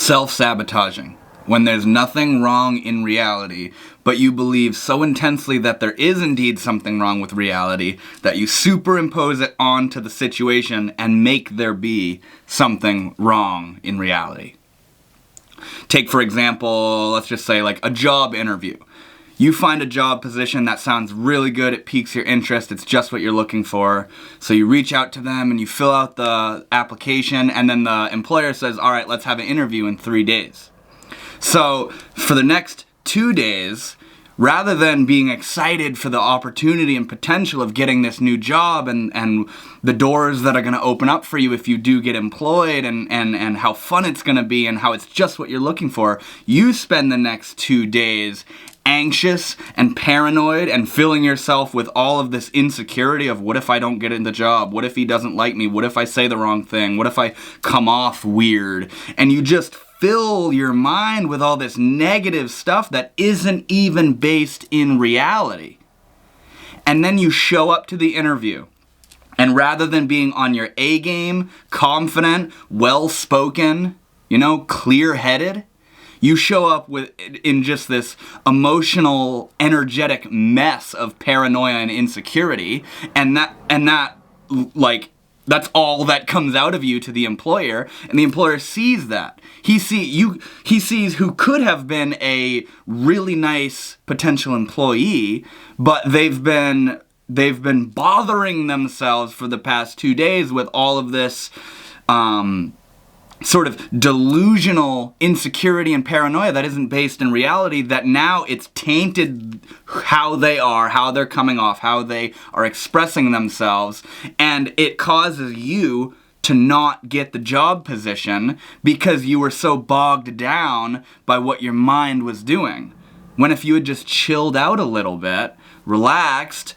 Self-sabotaging. When there's nothing wrong in reality, but you believe so intensely that there is indeed something wrong with reality that you superimpose it onto the situation and make there be something wrong in reality. Take, for example, let's just say like a job interview. You find a job position that sounds really good, it piques your interest, it's just what you're looking for. So you reach out to them and you fill out the application, and then the employer says, all right, let's have an interview in 3 days. So for the next 2 days, rather than being excited for the opportunity and potential of getting this new job and the doors that are going to open up for you if you do get employed and how fun it's going to be and how it's just what you're looking for, you spend the next 2 days anxious and paranoid and filling yourself with all of this insecurity of what if I don't get in the job? What if he doesn't like me? What if I say the wrong thing? What if I come off weird? And you just fill your mind with all this negative stuff that isn't even based in reality. And then you show up to the interview, and rather than being on your A game, confident, well-spoken, clear-headed, you show up in just this emotional, energetic mess of paranoia and insecurity, and that's all that comes out of you to the employer, and the employer sees that. He sees who could have been a really nice potential employee, but they've been bothering themselves for the past 2 days with all of this sort of delusional insecurity and paranoia that isn't based in reality, that now it's tainted how they are, how they're coming off, how they are expressing themselves, and it causes you to not get the job position because you were so bogged down by what your mind was doing. When if you had just chilled out a little bit, relaxed,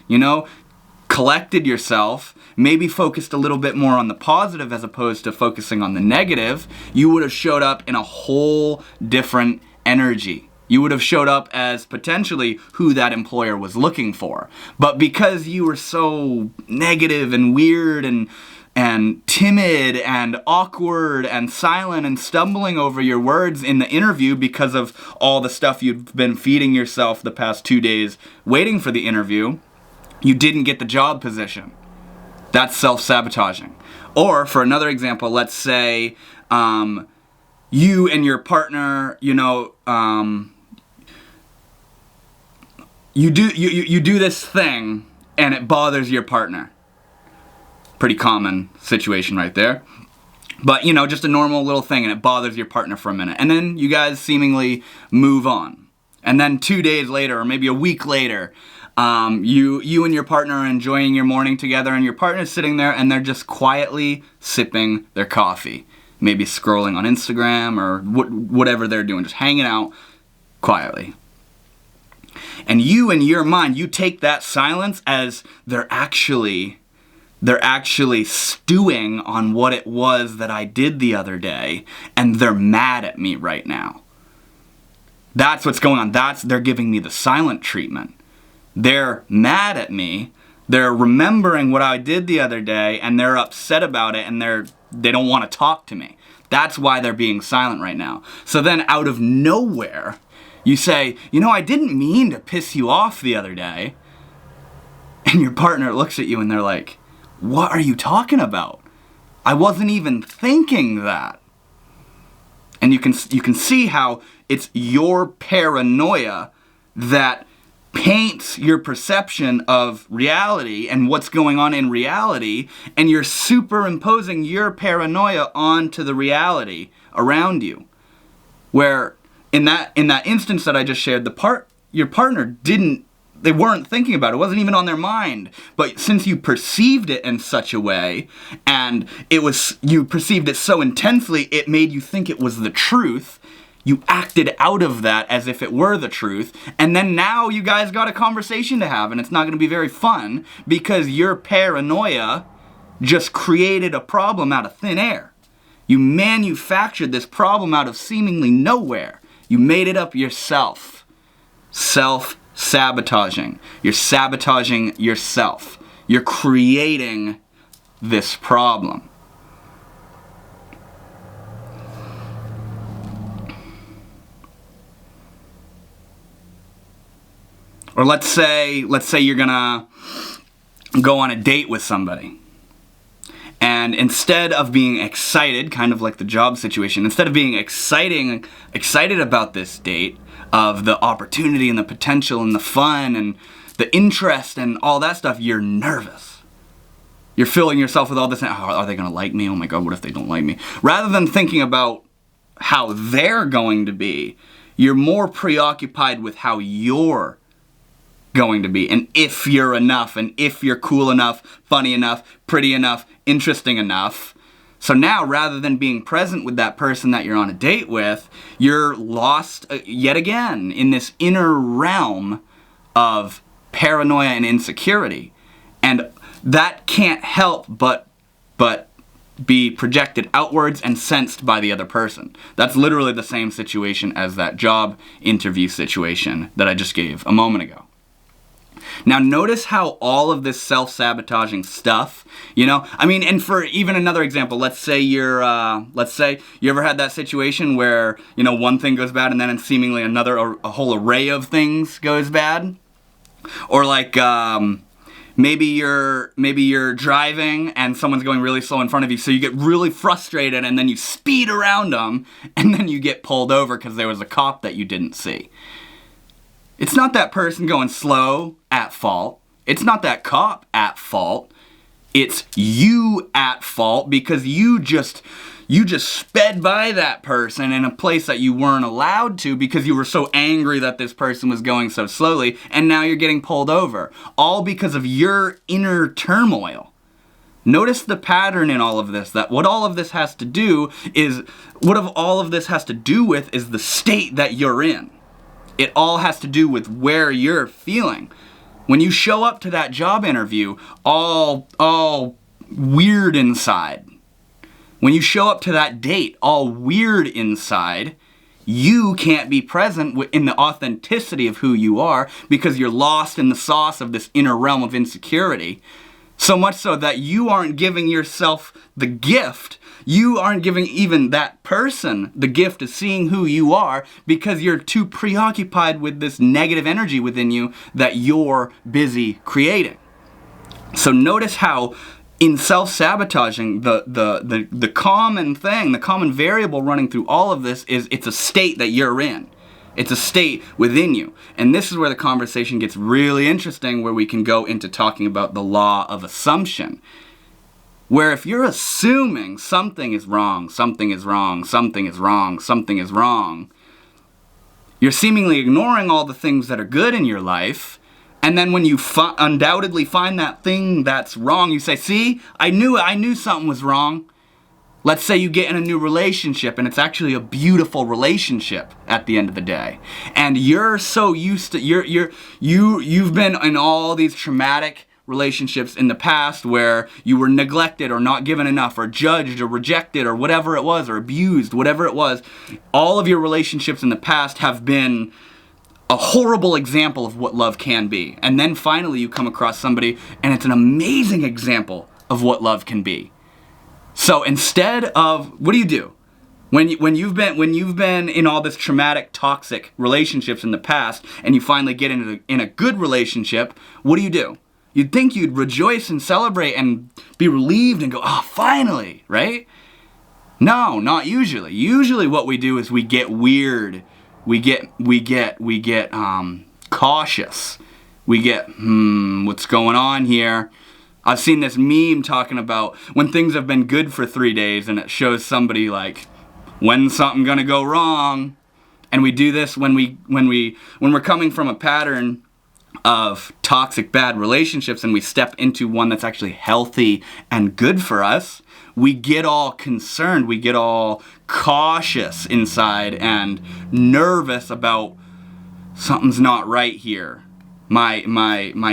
collected yourself, maybe focused a little bit more on the positive as opposed to focusing on the negative, you would have showed up in a whole different energy. You would have showed up as potentially who that employer was looking for. But because you were so negative and weird and timid and awkward and silent and stumbling over your words in the interview because of all the stuff you've been feeding yourself the past 2 days waiting for the interview, you didn't get the job position. That's self-sabotaging. Or, for another example, let's say you and your partner, you do this thing and it bothers your partner. Pretty common situation right there. But, just a normal little thing and it bothers your partner for a minute. And then you guys seemingly move on. And then 2 days later, or maybe a week later, you and your partner are enjoying your morning together, and your partner's sitting there and they're just quietly sipping their coffee. Maybe scrolling on Instagram or whatever they're doing, just hanging out quietly. And you, in your mind, you take that silence as they're actually stewing on what it was that I did the other day, and they're mad at me right now. That's what's going on. They're giving me the silent treatment. They're mad at me, they're remembering what I did the other day, and they're upset about it, and they don't want to talk to me. That's why they're being silent right now. So then out of nowhere, you say, I didn't mean to piss you off the other day. And your partner looks at you and they're like, what are you talking about? I wasn't even thinking that. And you can see how it's your paranoia that paints your perception of reality and what's going on in reality, and you're superimposing your paranoia onto the reality around you. Where in that instance that I just shared, your partner they weren't thinking about it. It wasn't even on their mind. But since you perceived it in such a way, and you perceived it so intensely, it made you think it was the truth. You acted out of that as if it were the truth, and then now you guys got a conversation to have, and it's not going to be very fun because your paranoia just created a problem out of thin air. You manufactured this problem out of seemingly nowhere. You made it up yourself. Self-sabotaging. You're sabotaging yourself. You're creating this problem. Or let's say you're gonna go on a date with somebody. And instead of being excited, kind of like the job situation, instead of being excited about this date, of the opportunity and the potential and the fun and the interest and all that stuff, you're nervous. You're filling yourself with all this, are they gonna like me? Oh my God, what if they don't like me? Rather than thinking about how they're going to be, you're more preoccupied with how you're going to be, and if you're enough, and if you're cool enough, funny enough, pretty enough, interesting enough. So now, rather than being present with that person that you're on a date with, you're lost yet again in this inner realm of paranoia and insecurity. And that can't help but be projected outwards and sensed by the other person. That's literally the same situation as that job interview situation that I just gave a moment ago. Now notice how all of this self-sabotaging stuff, and for even another example, let's say you ever had that situation where, one thing goes bad and then seemingly a whole array of things goes bad. Or like, maybe you're driving and someone's going really slow in front of you, so you get really frustrated and then you speed around them and then you get pulled over because there was a cop that you didn't see. It's not that person going slow at fault. It's not that cop at fault. It's you at fault because you just sped by that person in a place that you weren't allowed to because you were so angry that this person was going so slowly, and now you're getting pulled over. All because of your inner turmoil. Notice the pattern in all of this, that what all of this has to do with is the state that you're in. It all has to do with where you're feeling. When you show up to that job interview, all weird inside. When you show up to that date, all weird inside, you can't be present in the authenticity of who you are because you're lost in the sauce of this inner realm of insecurity. So much so that you aren't giving yourself the gift. You aren't giving even that person the gift of seeing who you are because you're too preoccupied with this negative energy within you that you're busy creating. So notice how in self-sabotaging, the common thing, the common variable running through all of this is it's a state that you're in. It's a state within you. And this is where the conversation gets really interesting, where we can go into talking about the law of assumption. Where if you're assuming something is wrong, something is wrong, something is wrong, something is wrong, you're seemingly ignoring all the things that are good in your life. And then when you undoubtedly find that thing that's wrong, you say, see, I knew something was wrong. Let's say you get in a new relationship and it's actually a beautiful relationship at the end of the day. And you're so used to, you've been in all these traumatic relationships in the past where you were neglected or not given enough or judged or rejected or whatever it was, or abused, whatever it was. All of your relationships in the past have been a horrible example of what love can be. And then finally you come across somebody and it's an amazing example of what love can be. So instead of, what do? When you've been in all this traumatic, toxic relationships in the past, and you finally get in a good relationship, what do? You'd think you'd rejoice and celebrate and be relieved and go, finally, right? No, not usually. Usually what we do is we get weird. We get cautious. We get, what's going on here? I've seen this meme talking about when things have been good for 3 days, and it shows somebody like, when's something gonna go wrong? And we do this when we're coming from a pattern of toxic, bad relationships, and we step into one that's actually healthy and good for us. We get all concerned, we get all cautious inside and nervous about something's not right here. My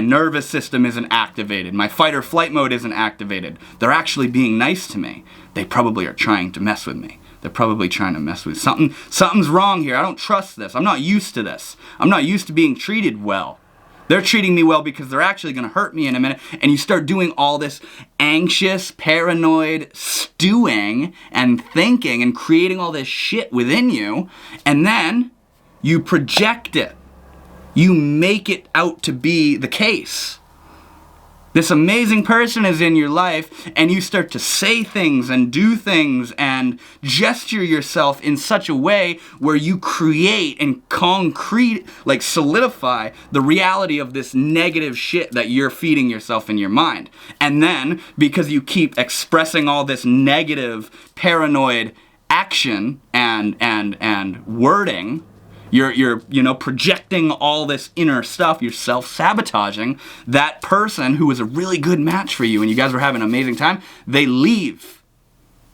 nervous system isn't activated. My fight or flight mode isn't activated. They're actually being nice to me. They probably are trying to mess with me. They're probably trying to mess with me. Something's wrong here. I don't trust this. I'm not used to this. I'm not used to being treated well. They're treating me well because they're actually going to hurt me in a minute. And you start doing all this anxious, paranoid stewing and thinking and creating all this shit within you. And then you project it. You make it out to be the case. This amazing person is in your life, and you start to say things and do things and gesture yourself in such a way where you create and concrete, like solidify the reality of this negative shit that you're feeding yourself in your mind. And then, because you keep expressing all this negative, paranoid action and wording, you're projecting all this inner stuff. You're self-sabotaging. That person who was a really good match for you and you guys were having an amazing time, they leave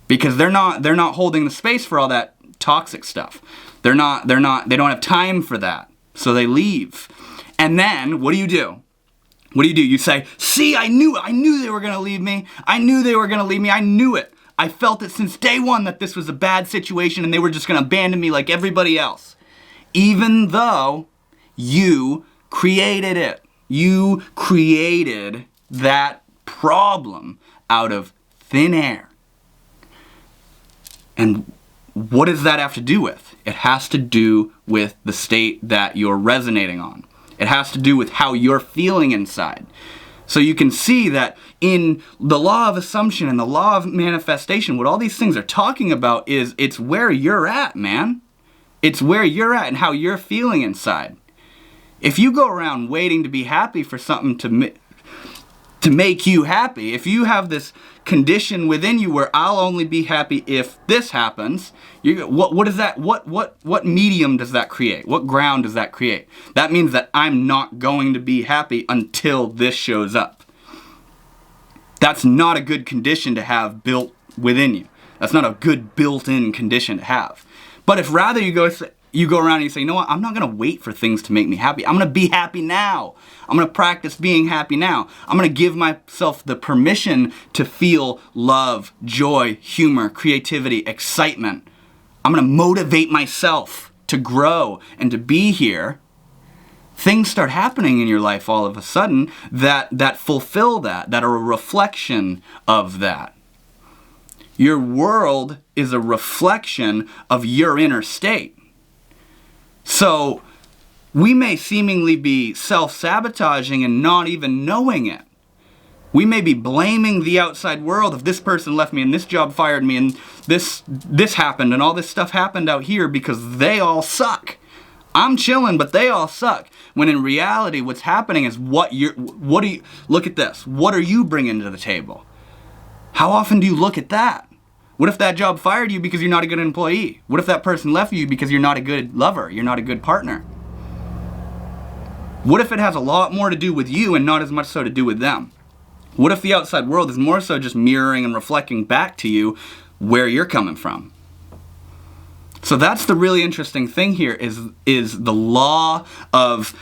because they're not holding the space for all that toxic stuff. They don't have time for that. So they leave. And then what do? You say, "See, I knew they were going to leave me. I knew they were going to leave me. I knew it. I felt it since day one that this was a bad situation and they were just going to abandon me like everybody else." Even though you created it. You created that problem out of thin air. And what does that have to do with? It has to do with the state that you're resonating on. It has to do with how you're feeling inside. So you can see that in the law of assumption and the law of manifestation, what all these things are talking about is it's where you're at, man. It's where you're at and how you're feeling inside. If you go around waiting to be happy for something to make you happy, if you have this condition within you where I'll only be happy if this happens, what is that? What medium does that create? What ground does that create? That means that I'm not going to be happy until this shows up. That's not a good condition to have built within you. That's not a good built-in condition to have. But if rather you go around and you say, "You know what, I'm not going to wait for things to make me happy. I'm going to be happy now. I'm going to practice being happy now. I'm going to give myself the permission to feel love, joy, humor, creativity, excitement. I'm going to motivate myself to grow and to be here." Things start happening in your life all of a sudden that fulfill that are a reflection of that. Your world is a reflection of your inner state. So we may seemingly be self-sabotaging and not even knowing it. We may be blaming the outside world. If this person left me and this job fired me and this happened and all this stuff happened out here because they all suck. I'm chilling, but they all suck. When in reality, what's happening is look at this. What are you bringing to the table? How often do you look at that? What if that job fired you because you're not a good employee? What if that person left you because you're not a good lover? You're not a good partner? What if it has a lot more to do with you and not as much so to do with them? What if the outside world is more so just mirroring and reflecting back to you where you're coming from? So that's the really interesting thing here is the law of,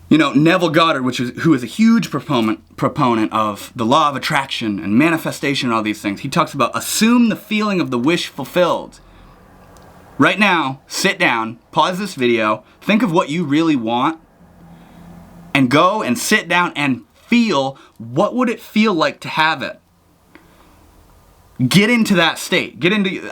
Neville Goddard, who is a huge proponent of the law of attraction and manifestation and all these things. He talks about assume the feeling of the wish fulfilled. Right now, sit down, pause this video, think of what you really want, and go and sit down and feel what would it feel like to have it. Get into that state.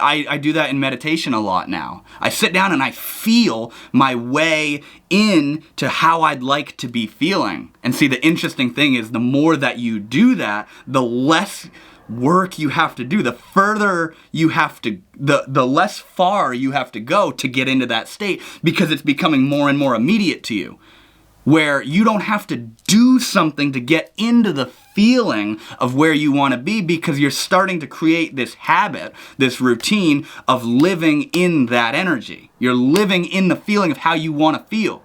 I do that in meditation a lot now. I sit down and I feel my way into how I'd like to be feeling. And see, the interesting thing is the more that you do that, the less work you have to do, the further you have to, the less far you have to go to get into that state because it's becoming more and more immediate to you. Where you don't have to do something to get into the feeling of where you want to be because you're starting to create this habit, this routine of living in that energy. You're living in the feeling of how you want to feel.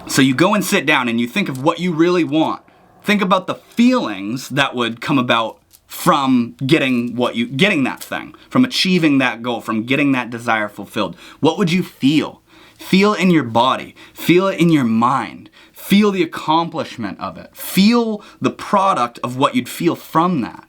So you go and sit down and you think of what you really want. Think about the feelings that would come about from getting that thing, from achieving that goal, from getting that desire fulfilled. What would you feel? Feel in your body. Feel it in your mind. Feel the accomplishment of it. Feel the product of what you'd feel from that.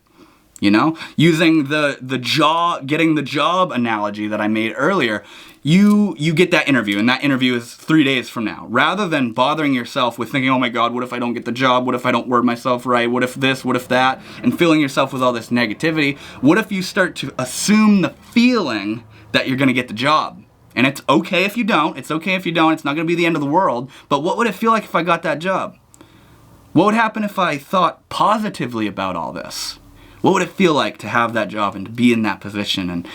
Using getting the job analogy that I made earlier, you get that interview, and that interview is 3 days from now. Rather than bothering yourself with thinking, oh my God, what if I don't get the job? What if I don't word myself right? What if this? What if that? And filling yourself with all this negativity, what if you start to assume the feeling that you're going to get the job? And it's okay if you don't. It's okay if you don't. It's not going to be the end of the world. But what would it feel like if I got that job? What would happen if I thought positively about all this? What would it feel like to have that job and to be in that position? And,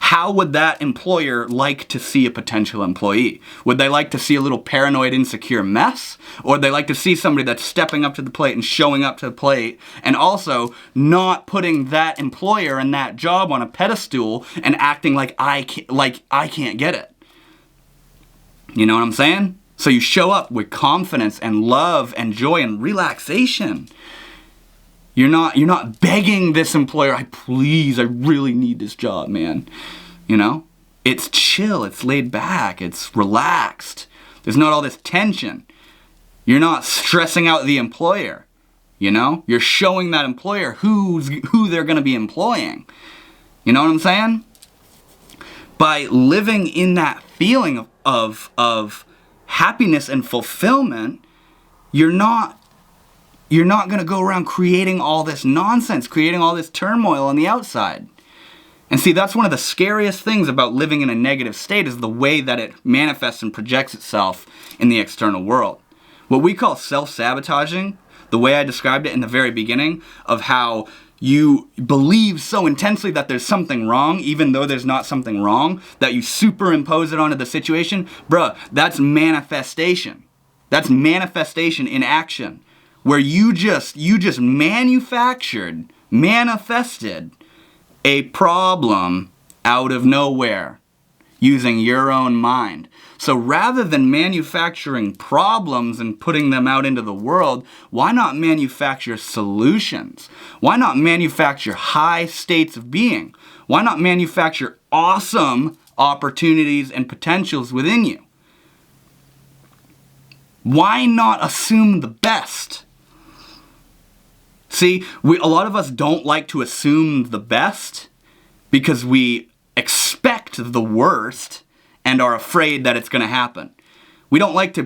how would that employer like to see a potential employee? Would they like to see a little paranoid, insecure mess? Or would they like to see somebody that's stepping up to the plate and showing up to the plate and also not putting that employer and that job on a pedestal and acting like I can't get it? You know what I'm saying? So you show up with confidence and love and joy and relaxation. You're not begging this employer, I really need this job, man. It's chill, it's laid back, it's relaxed. There's not all this tension. You're not stressing out the employer, You're showing that employer who they're going to be employing. You know what I'm saying? By living in that feeling of happiness and fulfillment, you're not going to go around creating all this nonsense, creating all this turmoil on the outside. And see, that's one of the scariest things about living in a negative state is the way that it manifests and projects itself in the external world. What we call self-sabotaging, the way I described it in the very beginning, of how you believe so intensely that there's something wrong, even though there's not something wrong, that you superimpose it onto the situation, bruh, that's manifestation. That's manifestation in action. Where you just manifested a problem out of nowhere using your own mind. So rather than manufacturing problems and putting them out into the world, why not manufacture solutions? Why not manufacture high states of being? Why not manufacture awesome opportunities and potentials within you? Why not assume the best? See, a lot of us don't like to assume the best because we expect the worst and are afraid that it's going to happen. We don't like to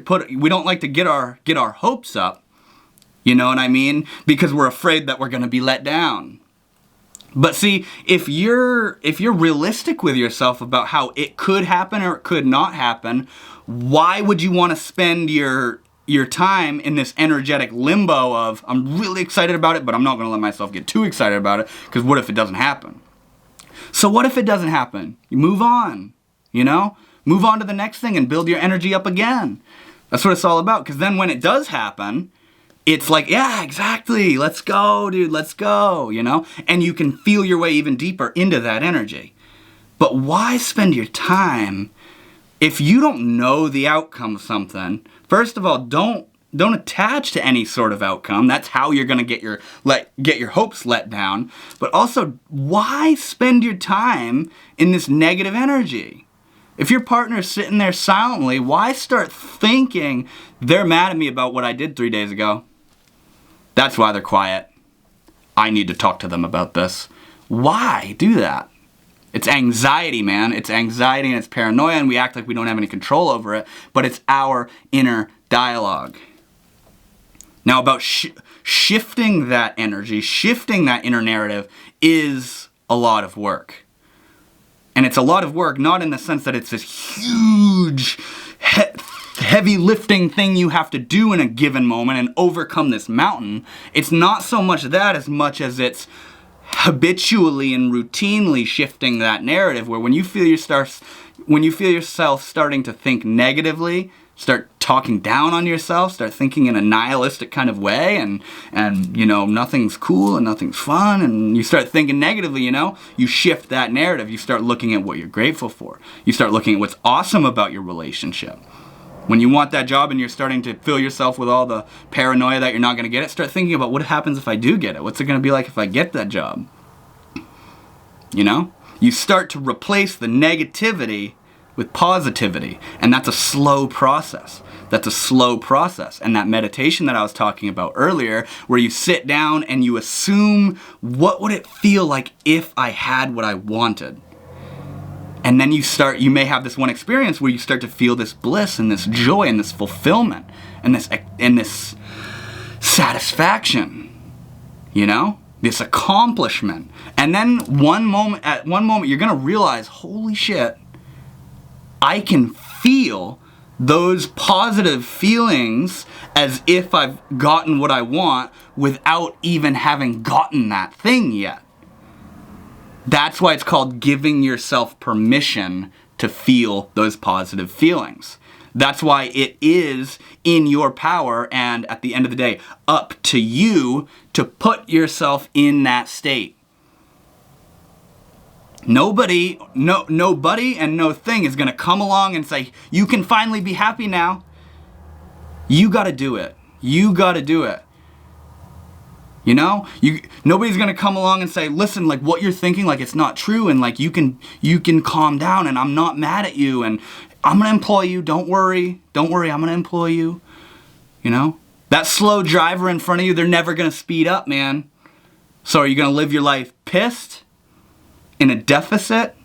get our hopes up, you know what I mean? Because we're afraid that we're going to be let down. But see, if you're realistic with yourself about how it could happen or it could not happen, why would you want to spend your time in this energetic limbo of, I'm really excited about it, but I'm not going to let myself get too excited about it, because what if it doesn't happen? So what if it doesn't happen? You move on, Move on to the next thing and build your energy up again. That's what it's all about, because then when it does happen, it's like, yeah, exactly, let's go, dude, let's go, And you can feel your way even deeper into that energy. But why spend your time if you don't know the outcome of something? First of all, don't attach to any sort of outcome. That's how you're going to get your hopes let down. But also, why spend your time in this negative energy? If your partner's sitting there silently, why start thinking they're mad at me about what I did 3 days ago? That's why they're quiet. I need to talk to them about this. Why do that? It's anxiety, man. It's anxiety and it's paranoia, and we act like we don't have any control over it, but it's our inner dialogue. Now, about shifting that energy, shifting that inner narrative is a lot of work. And it's a lot of work, not in the sense that it's this huge, heavy lifting thing you have to do in a given moment and overcome this mountain. It's not so much that as much as it's habitually and routinely shifting that narrative, where when you feel yourself starting to think negatively, start talking down on yourself, start thinking in a nihilistic kind of way, and nothing's cool and nothing's fun, and you start thinking negatively, you shift that narrative. You start looking at what you're grateful for. You start looking at what's awesome about your relationship. When you want that job and you're starting to fill yourself with all the paranoia that you're not going to get it, start thinking about what happens if I do get it. What's it going to be like if I get that job? You start to replace the negativity with positivity, and that's a slow process. And that meditation that I was talking about earlier, where you sit down and you assume, what would it feel like if I had what I wanted? And then you may have this one experience where you start to feel this bliss and this joy and this fulfillment and this satisfaction, this accomplishment. And then at one moment you're going to realize, holy shit, I can feel those positive feelings as if I've gotten what I want without even having gotten that thing yet. That's why it's called giving yourself permission to feel those positive feelings. That's why it is in your power and, at the end of the day, up to you to put yourself in that state. Nobody and no thing is going to come along and say, you can finally be happy now. You got to do it. You got to do it. You know, nobody's gonna come along and say, listen, like what you're thinking, like it's not true, and like you can calm down, and I'm not mad at you, and I'm gonna employ you. Don't worry, I'm gonna employ you. You know, that slow driver in front of you, they're never gonna speed up, man. So are you gonna live your life pissed, in a deficit?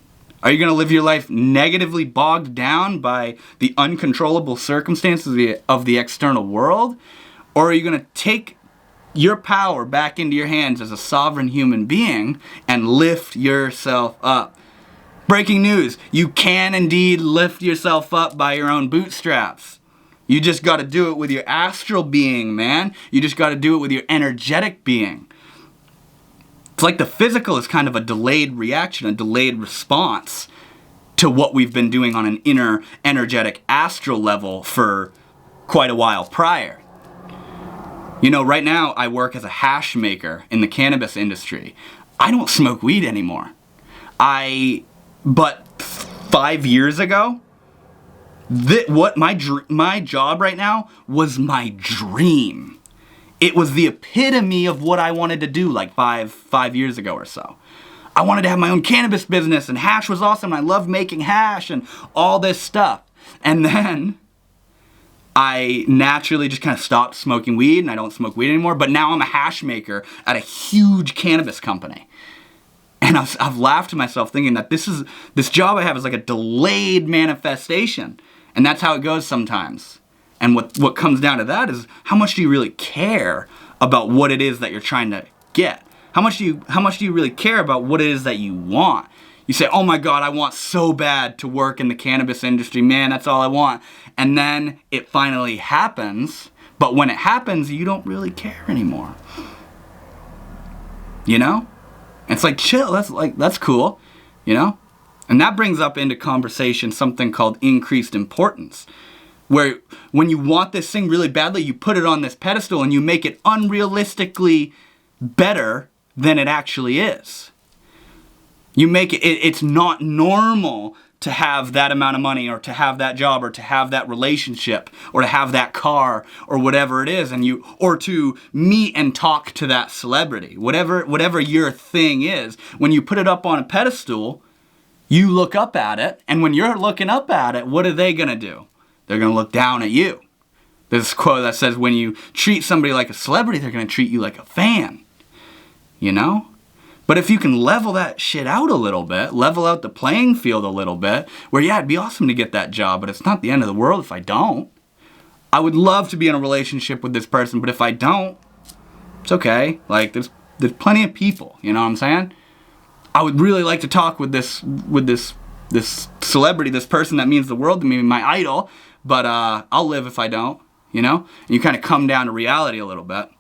Are you gonna live your life negatively bogged down by the uncontrollable circumstances of the external world, or are you gonna take your power back into your hands as a sovereign human being and lift yourself up? Breaking news, you can indeed lift yourself up by your own bootstraps. You just got to do it with your astral being, man. You just got to do it with your energetic being. It's like the physical is kind of a delayed reaction, a delayed response to what we've been doing on an inner energetic astral level for quite a while prior. You know, right now I work as a hash maker in the cannabis industry. I don't smoke weed anymore. But 5 years ago, what my job right now was my dream. It was the epitome of what I wanted to do like five years ago or so. I wanted to have my own cannabis business, and hash was awesome. I loved making hash and all this stuff. And then I naturally just kind of stopped smoking weed, and I don't smoke weed anymore, but now I'm a hash maker at a huge cannabis company. And I've laughed to myself thinking that this job I have is like a delayed manifestation. And that's how it goes sometimes. And what comes down to that is, how much do you really care about what it is that you're trying to get? How much do you really care about what it is that you want? You say, oh my God, I want so bad to work in the cannabis industry, man, that's all I want. And then it finally happens, but when it happens, you don't really care anymore. You know? It's like, chill, that's cool, you know? And that brings up into conversation something called increased importance, where when you want this thing really badly, you put it on this pedestal and you make it unrealistically better than it actually is. You make it's not normal to have that amount of money, or to have that job, or to have that relationship, or to have that car, or whatever it is, or to meet and talk to that celebrity. Whatever your thing is, when you put it up on a pedestal, you look up at it, and when you're looking up at it, what are they gonna do? They're gonna look down at you. There's this quote that says, when you treat somebody like a celebrity, they're gonna treat you like a fan. You know? But if you can level that shit out a little bit, level out the playing field a little bit, where yeah, it'd be awesome to get that job, but it's not the end of the world if I don't. I would love to be in a relationship with this person, but if I don't, it's okay. Like, there's plenty of people, you know what I'm saying? I would really like to talk with this celebrity, this person that means the world to me, my idol, but I'll live if I don't, you know? And you kind of come down to reality a little bit.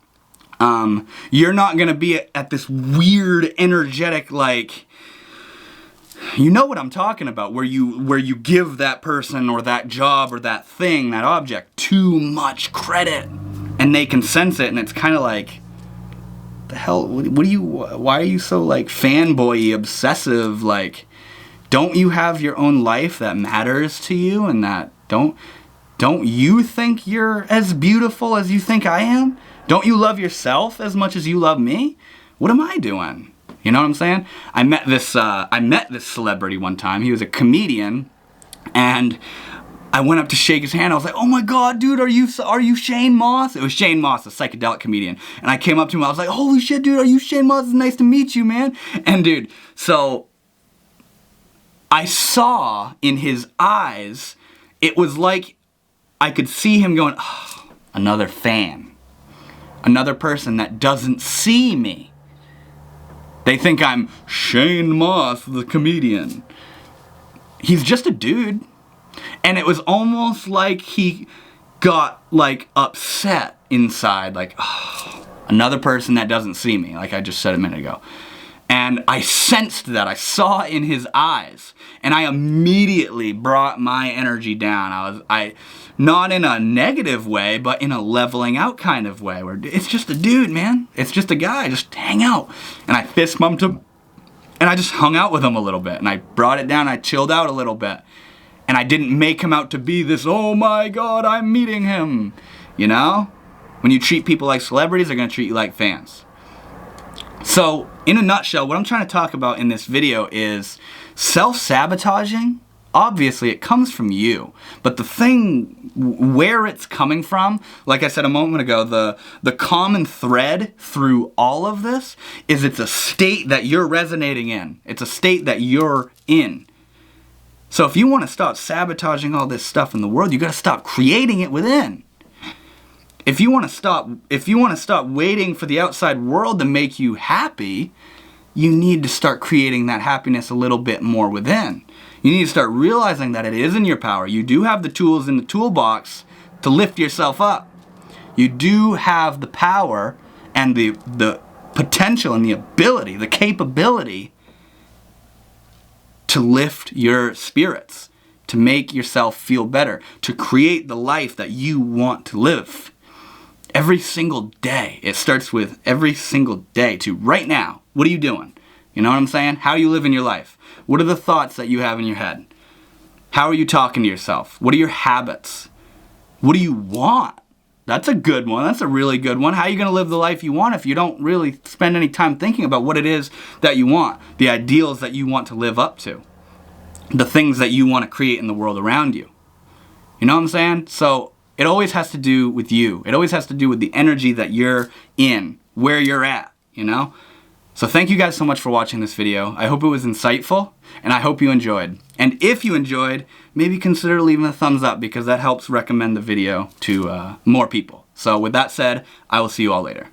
You're not gonna be at this weird energetic, like, you know what I'm talking about, where you give that person or that job or that thing, that object, too much credit, and they can sense it, and it's kind of like, the hell, why are you so like fanboy obsessive? Like, don't you have your own life that matters to you, and that don't you think you're as beautiful as you think I am? Don't you love yourself as much as you love me? What am I doing? You know what I'm saying? I met this celebrity one time. He was a comedian, and I went up to shake his hand. I was like, oh my God, dude, are you Shane Moss? It was Shane Moss, a psychedelic comedian. And I came up to him, I was like, holy shit, dude, are you Shane Moss? It's nice to meet you, man. And dude, so I saw in his eyes, it was like I could see him going, oh, another fan. Another person that doesn't see me. They think I'm Shane Moss, the comedian. He's just a dude. And it was almost like he got like upset inside, like, oh, another person that doesn't see me, like I just said a minute ago. And I sensed that, I saw it in his eyes, and I immediately brought my energy down. I not in a negative way, but in a leveling out kind of way, where it's just a dude, man. It's just a guy, just hang out. And I fist bumped him, and I just hung out with him a little bit, and I brought it down, I chilled out a little bit. And I didn't make him out to be this, oh my God, I'm meeting him. You know? When you treat people like celebrities, they're gonna treat you like fans. So, in a nutshell, what I'm trying to talk about in this video is self-sabotaging. Obviously, it comes from you. But the thing, where it's coming from, like I said a moment ago, the common thread through all of this is it's a state that you're resonating in. It's a state that you're in. So if you want to stop sabotaging all this stuff in the world, you got to stop creating it within. If you want to stop waiting for the outside world to make you happy, you need to start creating that happiness a little bit more within. You need to start realizing that it is in your power. You do have the tools in the toolbox to lift yourself up. You do have the power and the potential and the ability, the capability to lift your spirits, to make yourself feel better, to create the life that you want to live. Every single day. It starts with every single day to right now. What are you doing? You know what I'm saying? How are you living your life? What are the thoughts that you have in your head? How are you talking to yourself? What are your habits? What do you want? That's a good one. That's a really good one. How are you going to live the life you want if you don't really spend any time thinking about what it is that you want? The ideals that you want to live up to. The things that you want to create in the world around you. You know what I'm saying? So it always has to do with you. It always has to do with the energy that you're in, where you're at, you know? So thank you guys so much for watching this video. I hope it was insightful, and I hope you enjoyed. And if you enjoyed, maybe consider leaving a thumbs up because that helps recommend the video to more people. So with that said, I will see you all later.